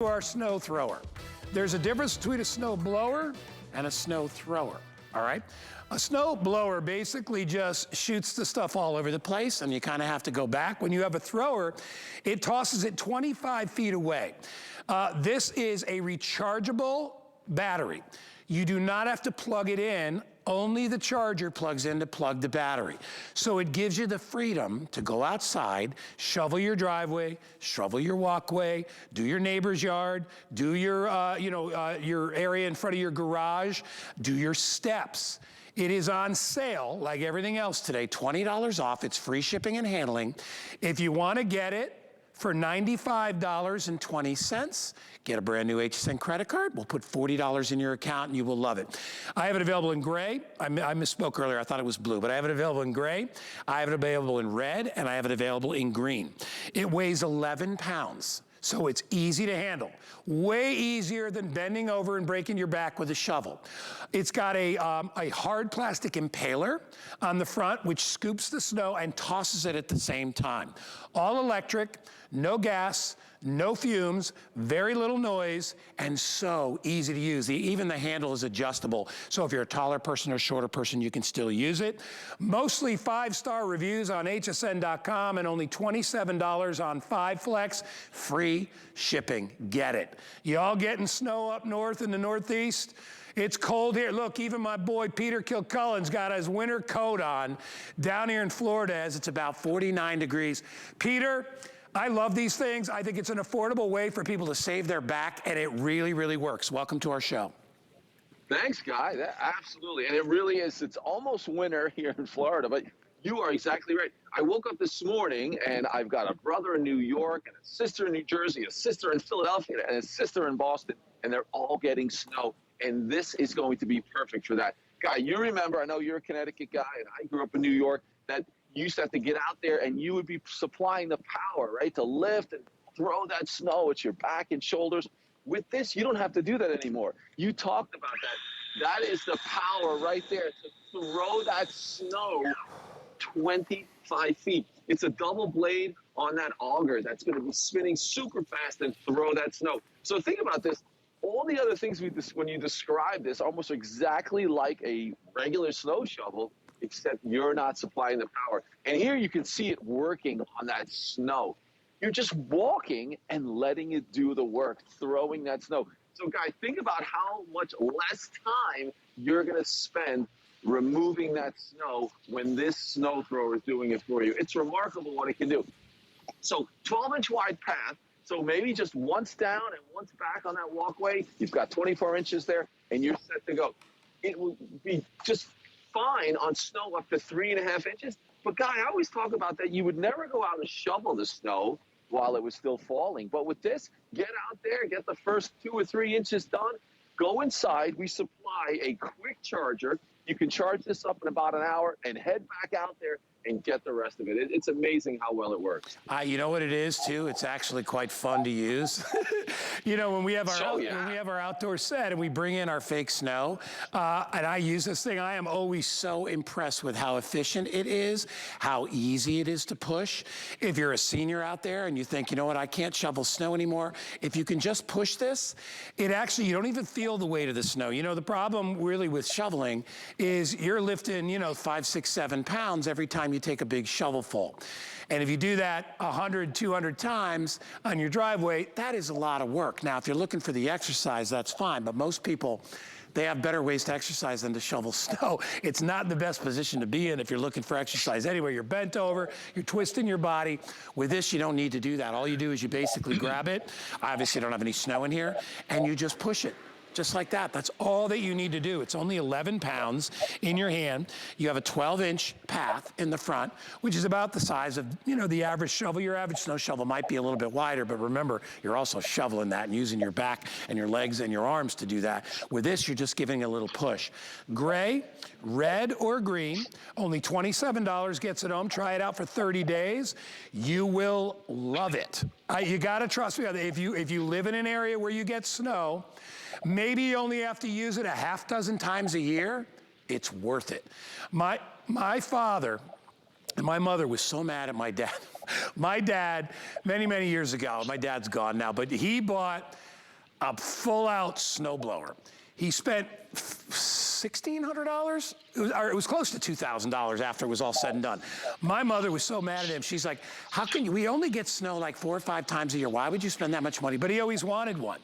To our snow thrower. There's a difference between a snow blower and a snow thrower, all right? A snow blower basically just shoots the stuff all over the place and you kind of have to go back. When you have a thrower, it tosses it 25 feet away. This is a rechargeable battery. You do not have to plug it in. Only the charger plugs in to plug the battery. So it gives you the freedom to go outside, shovel your driveway, shovel your walkway, do your neighbor's yard, do your, your area in front of your garage, do your steps. It is on sale, like everything else today, $20 off. It's free shipping and handling. If you want to get it for $95.20, get a brand new HSN credit card. We'll put $40 in your account and you will love it. I have it available in gray. I misspoke earlier, I thought it was blue, but I have it available in gray. I have it available in red, and I have it available in green. It weighs 11 pounds. So it's easy to handle. Way easier than bending over and breaking your back with a shovel. It's got a hard plastic impaler on the front, which scoops the snow and tosses it at the same time. All electric, no gas, no fumes, very little noise, and so easy to use. Even the handle is adjustable. So if you're a taller person or shorter person, you can still use it. Mostly 5-star reviews on hsn.com and only $27 on 5 Flex. Free shipping. Get it. You all getting snow up north in the Northeast? It's cold here. Look, even my boy Peter Kilcullen's got his winter coat on down here in Florida as it's about 49 degrees. Peter, I love these things. I think it's an affordable way for people to save their back, and it really, really works. Welcome to our show. Thanks, Guy. Absolutely. And it really is. It's almost winter here in Florida, but you are exactly right. I woke up this morning, and I've got a brother in New York and a sister in New Jersey, a sister in Philadelphia, and a sister in Boston, and they're all getting snow. And this is going to be perfect for that. Guy, you remember, I know you're a Connecticut guy, and I grew up in New York, that you used to have to get out there and you would be supplying the power, right, to lift and throw that snow at your back and shoulders. With this, you don't have to do that anymore. You talked about that. That is the power right there to throw that snow 25 feet. It's a double blade on that auger that's going to be spinning super fast and throw that snow. So think about this. All the other things when you describe this, almost exactly like a regular snow shovel, except you're not supplying the power. And here you can see it working on that snow. You're just walking and letting it do the work, throwing that snow. So, Guy, think about how much less time you're going to spend removing that snow when this snow thrower is doing it for you. It's remarkable what it can do. So, 12-inch wide path. So maybe just once down and once back on that walkway. You've got 24 inches there, and you're set to go. It will be just fine on snow up to 3.5 inches. But Guy, I always talk about that you would never go out and shovel the snow while it was still falling. But with this, get out there, get the first 2 or 3 inches done, go inside. We supply a quick charger. You can charge this up in about an hour and head back out there and get the rest of it. It's amazing how well it works. You know what it is too? It's actually quite fun to use. You know, when we have our outdoor set and we bring in our fake snow, and I use this thing, I am always so impressed with how efficient it is, how easy it is to push. If you're a senior out there and you think, you know what, I can't shovel snow anymore, if you can just push this, it actually, you don't even feel the weight of the snow. You know, the problem really with shoveling is you're lifting, 5, 6, 7 pounds every time you take a big shovelful. And if you do that 100, 200 times on your driveway, that is a lot of work. Now, if you're looking for the exercise, that's fine, but most people, they have better ways to exercise than to shovel snow. It's not the best position to be in if you're looking for exercise anyway. You're bent over, you're twisting your body. With this, you don't need to do that. All you do is you basically grab it. Obviously, you don't have any snow in here, and you just push it. Just like that. That's all that you need to do. It's only 11 pounds in your hand. You have a 12-inch path in the front, which is about the size of, the average shovel. Your average snow shovel might be a little bit wider, but remember, you're also shoveling that and using your back and your legs and your arms to do that. With this, you're just giving a little push. Gray, red, or green, only $27 gets it home. Try it out for 30 days. You will love it. You gotta trust me. If you live in an area where you get snow, maybe you only have to use it a half dozen times a year, it's worth it. My father and my mother was so mad at my dad. My dad, many, many years ago, my dad's gone now, but he bought a full-out snowblower. He spent $1,600? It was close to $2,000 after it was all said and done. My mother was so mad at him. She's like, how can you, we only get snow like 4 or 5 times a year. Why would you spend that much money? But he always wanted one.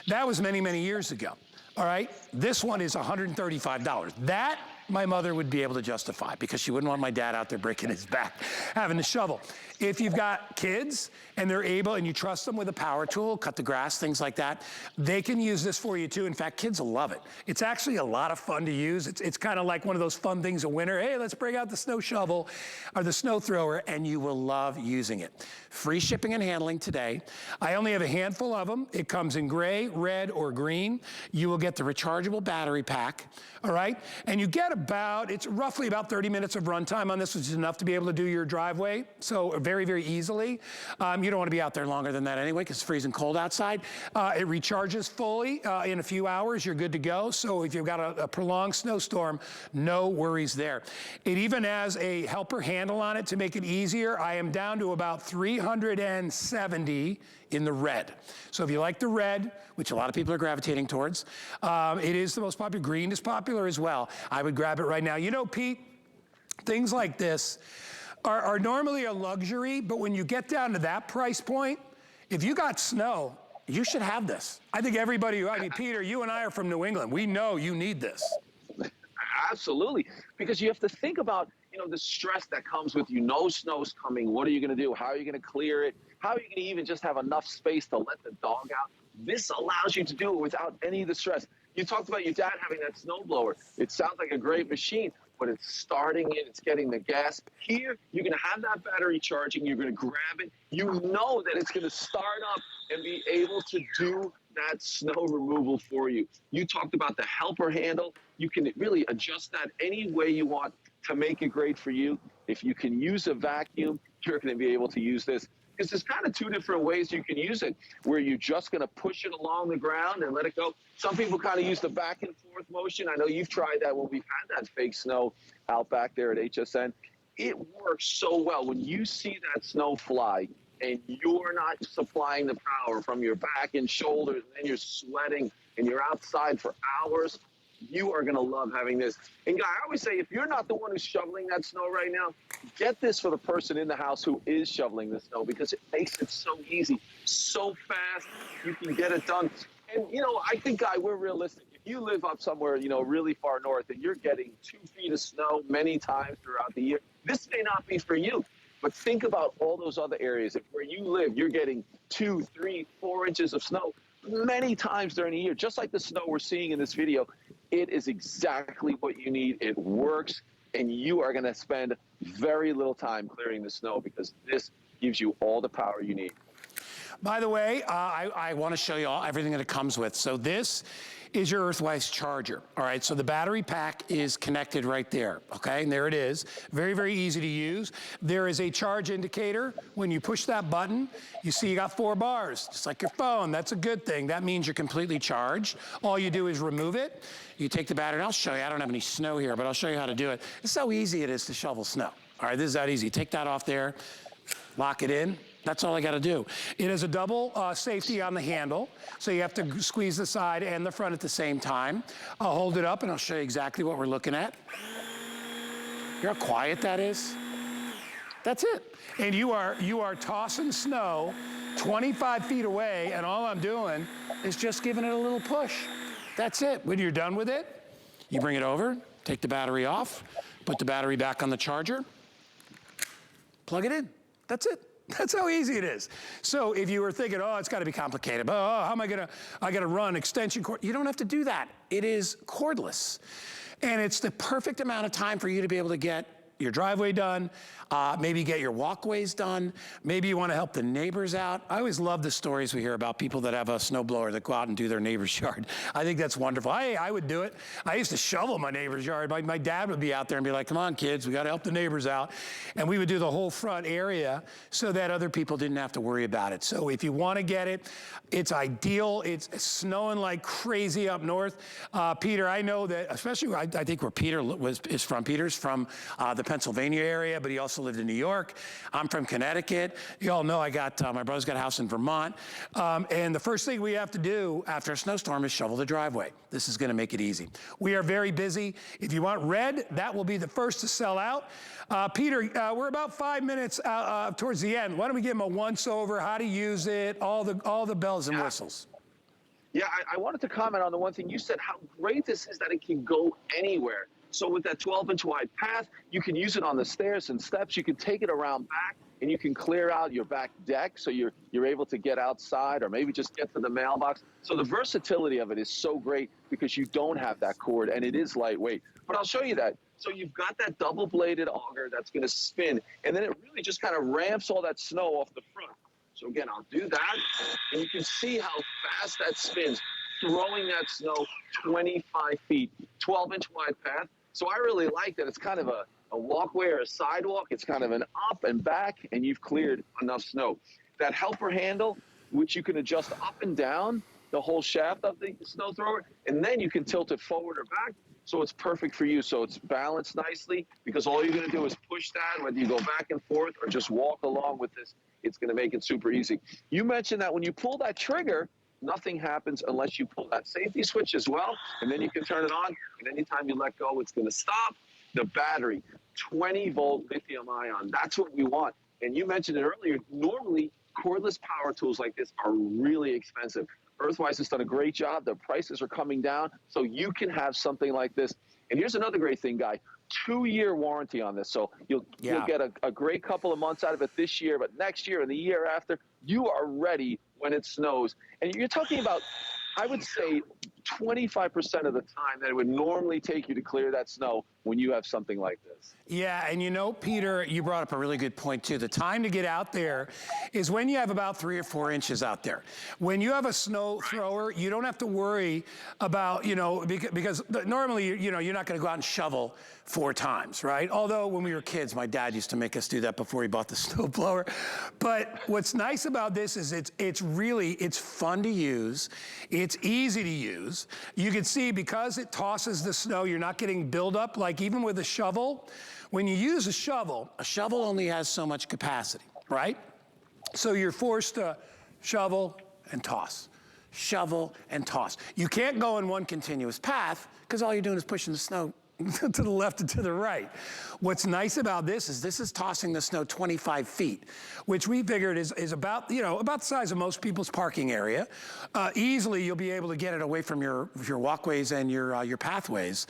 That was many, many years ago. All right, this one is $135. That my mother would be able to justify because she wouldn't want my dad out there breaking his back, having to shovel. If you've got kids and they're able and you trust them with a power tool, cut the grass, things like that, they can use this for you too. In fact, kids will love it. It's actually a lot of fun to use. It's kind of like one of those fun things in winter. Hey, let's bring out the snow shovel or the snow thrower, and you will love using it. Free shipping and handling today. I only have a handful of them. It comes in gray, red, or green. You will get the rechargeable battery pack, all right? And you get it's roughly about 30 minutes of runtime on this, which is enough to be able to do your driveway. So very, very easily. You don't want to be out there longer than that anyway, because it's freezing cold outside. It recharges fully in a few hours. You're good to go. So if you've got a prolonged snowstorm, no worries there. It even has a helper handle on it to make it easier. I am down to about 370 in the red. So if you like the red, which a lot of people are gravitating towards, it is the most popular. Green is popular as well. I would grab it right now. You know, Pete, things like this are normally a luxury, but when you get down to that price point, if you got snow, you should have this. I think everybody, I mean, Peter, you and I are from New England. We know you need this. Absolutely, because you have to think about, you know, the stress that comes with snow's coming. What are you going to do? How are you going to clear it? How are you going to even just have enough space to let the dog out? This allows you to do it without any of the stress. You talked about your dad having that snowblower. It sounds like a great machine, but it's starting it, it's getting the gas. Here, you're going to have that battery charging, you're going to grab it. You know that it's going to start up and be able to do that snow removal for you. You talked about the helper handle. You can really adjust that any way you want to make it great for you. If you can use a vacuum, you're going to be able to use this. Because there's kind of 2 different ways you can use it, where you're just going to push it along the ground and let it go. Some people kind of use the back and forth motion. I know you've tried that when we've had that fake snow out back there at HSN. It works so well. When you see that snow fly and you're not supplying the power from your back and shoulders, and then you're sweating and you're outside for hours, you are going to love having this. And Guy, I always say, if you're not the one who's shoveling that snow right now, get this for the person in the house who is shoveling the snow, because it makes it so easy, so fast. You can get it done. And, you know, I think, Guy, we're realistic. If you live up somewhere, you know, really far north and you're getting 2 feet of snow many times throughout the year, this may not be for you. But think about all those other areas. If where you live, you're getting 2, 3, 4 inches of snow many times during the year, just like the snow we're seeing in this video. It is exactly what you need. It works, and you are going to spend very little time clearing the snow because this gives you all the power you need. By the way, I want to show you everything that it comes with. So this is your EARTHWISE charger. All right, so the battery pack is connected right there, okay? And there it is. Very, very easy to use. There is a charge indicator. When you push that button, you see you got 4 bars, just like your phone. That's a good thing. That means you're completely charged. All you do is remove it. You take the battery, and I'll show you. I don't have any snow here, but I'll show you how to do it. It's so easy it is to shovel snow. All right, this is that easy. Take that off there, lock it in. That's all I got to do. It has a double safety on the handle, so you have to squeeze the side and the front at the same time. I'll hold it up and I'll show you exactly what we're looking at. Hear how quiet that is? That's it. And you are tossing snow 25 feet away, and all I'm doing is just giving it a little push. That's it. When you're done with it, you bring it over, take the battery off, put the battery back on the charger, plug it in. That's it. That's how easy it is. So if you were thinking, oh, it's got to be complicated, but how am I got to run extension cord? You don't have to do that. It is cordless. And it's the perfect amount of time for you to be able to get your driveway done, maybe get your walkways done. Maybe you want to help the neighbors out. I always love the stories we hear about people that have a snowblower that go out and do their neighbor's yard. I think that's wonderful. I would do it. I used to shovel my neighbor's yard. My dad would be out there and be like, come on, kids, we got to help the neighbors out. And we would do the whole front area so that other people didn't have to worry about it. So if you want to get it, it's ideal. It's snowing like crazy up north. Peter, I know that, especially I think where Peter is from. Peter's from the Pennsylvania area, but he also lived in New York. I'm from Connecticut. You all know my brother's got a house in Vermont. And the first thing we have to do after a snowstorm is shovel the driveway. This is gonna make it easy. We are very busy. If you want red, that will be the first to sell out. Peter, we're about 5 minutes towards the end. Why don't we give him a once-over, how to use it, all the bells and whistles. Yeah, I wanted to comment on the one thing you said, how great this is that it can go anywhere. So with that 12-inch wide path, you can use it on the stairs and steps. You can take it around back, and you can clear out your back deck so you're able to get outside or maybe just get to the mailbox. So the versatility of it is so great because you don't have that cord, and it is lightweight. But I'll show you that. So you've got that double-bladed auger that's going to spin, and then it really just kind of ramps all that snow off the front. So again, I'll do that, and you can see how fast that spins, throwing that snow 25 feet, 12-inch wide path. So I really like that. It's kind of a walkway or a sidewalk. It's kind of an up and back, and you've cleared enough snow. That helper handle, which you can adjust up and down the whole shaft of the snow thrower, and then you can tilt it forward or back. So it's perfect for you. So it's balanced nicely because all you're going to do is push that, whether you go back and forth or just walk along with this. It's going to make it super easy. You mentioned that when you pull that trigger, nothing happens unless you pull that safety switch as well, and then you can turn it on, and anytime you let go, it's going to stop. The battery, 20-volt lithium ion, that's what we want. And you mentioned it earlier, normally cordless power tools like this are really expensive. EARTHWISE has done a great job. The prices are coming down, so you can have something like this. And here's another great thing, Guy. 2-year warranty on this. So you'll get a great couple of months out of it this year, but next year and the year after, you are ready when it snows. And you're talking about, I would say, 25% of the time that it would normally take you to clear that snow when you have something like this. Yeah, and you know, Peter, you brought up a really good point too. The time to get out there is when you have about 3 or 4 inches out there. When you have a snow thrower, you don't have to worry about, because normally, you're not gonna go out and shovel 4 times, right? Although when we were kids, my dad used to make us do that before he bought the snow blower. But what's nice about this is it's fun to use. It's easy to use. You can see because it tosses the snow, you're not getting buildup. Like even with a shovel, when you use a shovel only has so much capacity, right? So you're forced to shovel and toss, shovel and toss. You can't go in one continuous path because all you're doing is pushing the snow to the left and to the right. What's nice about this is tossing the snow 25 feet, which we figured is about, about the size of most people's parking area. Easily you'll be able to get it away from your walkways and your pathways.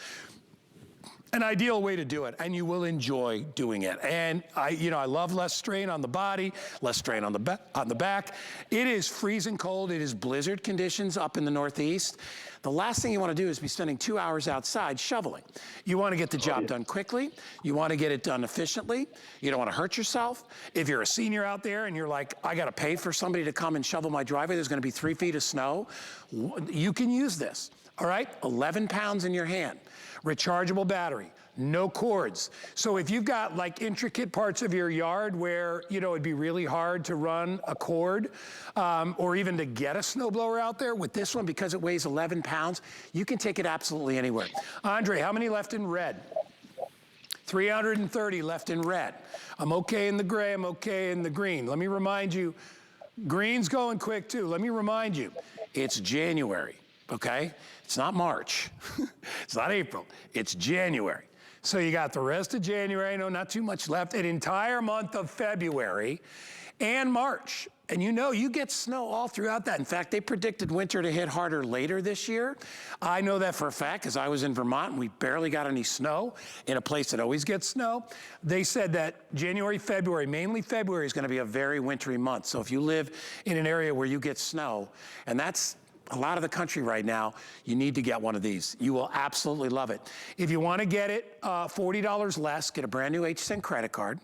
An ideal way to do it, and you will enjoy doing it. And I love less strain on the body, less strain on the back. It is freezing cold. It is blizzard conditions up in the Northeast. The last thing you want to do is be spending 2 hours outside shoveling. You want to get the job done quickly. You want to get it done efficiently. You don't want to hurt yourself. If you're a senior out there and you're like, I got to pay for somebody to come and shovel my driveway, there's going to be 3 feet of snow, you can use this. All right, 11 pounds in your hand, rechargeable battery, no cords. So if you've got like intricate parts of your yard where, it'd be really hard to run a cord or even to get a snowblower out there, with this one, because it weighs 11 pounds, you can take it absolutely anywhere. Andre, how many left in red? 330 left in red. I'm okay in the gray, I'm okay in the green. Let me remind you, green's going quick too. Let me remind you, it's January, okay? It's not March, it's not April, it's January. So you got the rest of January, no, not too much left, an entire month of February and March. And you get snow all throughout that. In fact, they predicted winter to hit harder later this year. I know that for a fact because I was in Vermont and we barely got any snow in a place that always gets snow. They said that January, February, mainly February is going to be a very wintry month. So if you live in an area where you get snow, and that's a lot of the country right now, you need to get one of these. You will absolutely love it. If you want to get it $40 less, get a brand new HSN credit card.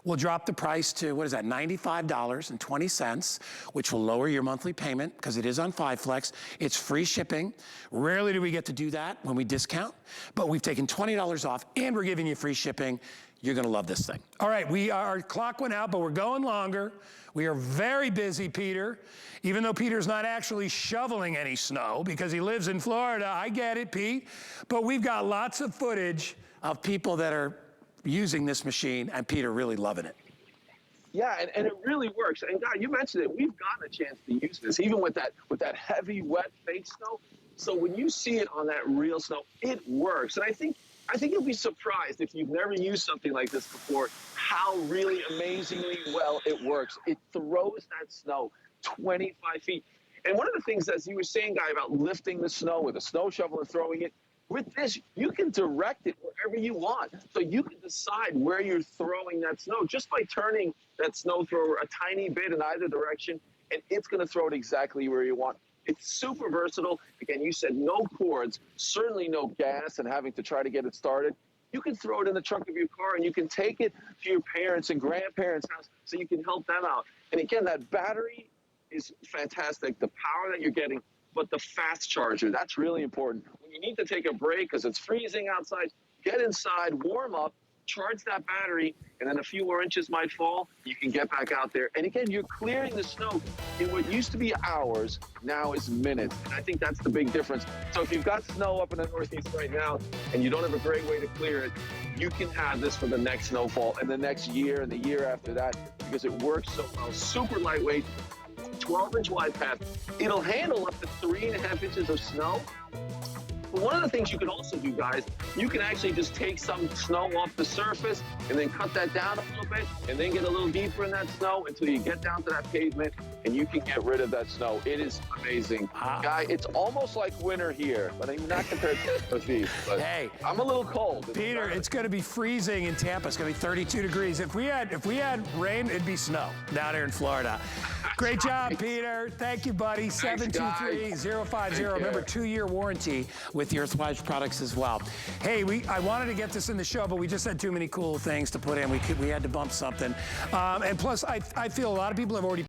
We'll drop the price to, what is that, $95.20, which will lower your monthly payment because it is on 5 Flex. It's free shipping. Rarely do we get to do that when we discount, but we've taken $20 off and we're giving you free shipping. You're going to love this thing. All right, our clock went out, but we're going longer. We are very busy, Peter. Even though Peter's not actually shoveling any snow because he lives in Florida. I get it, Pete. But we've got lots of footage of people that are using this machine, and Peter really loving it. Yeah, and it really works. And Guy, you mentioned it. We've gotten a chance to use this, even with that heavy, wet, fake snow. So when you see it on that real snow, it works. And I think you'll be surprised if you've never used something like this before, how really amazingly well it works. It throws that snow 25 feet. And one of the things, as you were saying, Guy, about lifting the snow with a snow shovel and throwing it, with this, you can direct it wherever you want. So you can decide where you're throwing that snow just by turning that snow thrower a tiny bit in either direction, and it's going to throw it exactly where you want. It's super versatile. Again, you said no cords, certainly no gas and having to try to get it started. You can throw it in the trunk of your car, and you can take it to your parents' and grandparents' house so you can help them out. And again, that battery is fantastic. The power that you're getting, but the fast charger, that's really important. When you need to take a break because it's freezing outside, get inside, warm up, charge that battery, and then a few more inches might fall, you can get back out there. And again, you're clearing the snow in what used to be hours, now is minutes. And I think that's the big difference. So if you've got snow up in the Northeast right now and you don't have a great way to clear it, you can have this for the next snowfall and the next year and the year after that, because it works so well. Super lightweight, 12-inch wide path. It'll handle up to 3.5 inches of snow. But one of the things you can also do, guys, you can actually just take some snow off the surface and then cut that down a little bit and then get a little deeper in that snow until you get down to that pavement and you can get rid of that snow. It is amazing. Guy, it's almost like winter here, but I'm not compared to the Northeast. But hey, I'm a little cold. Peter, it's going to be freezing in Tampa. It's going to be 32 degrees. If we had rain, it'd be snow down here in Florida. Great job, Peter. Thank you, buddy. 723-050. Remember, 2-year warranty with the EARTHWISE products as well. Hey, I wanted to get this in the show, but we just had too many cool things to put in. We had to bump something. And plus, I feel a lot of people have already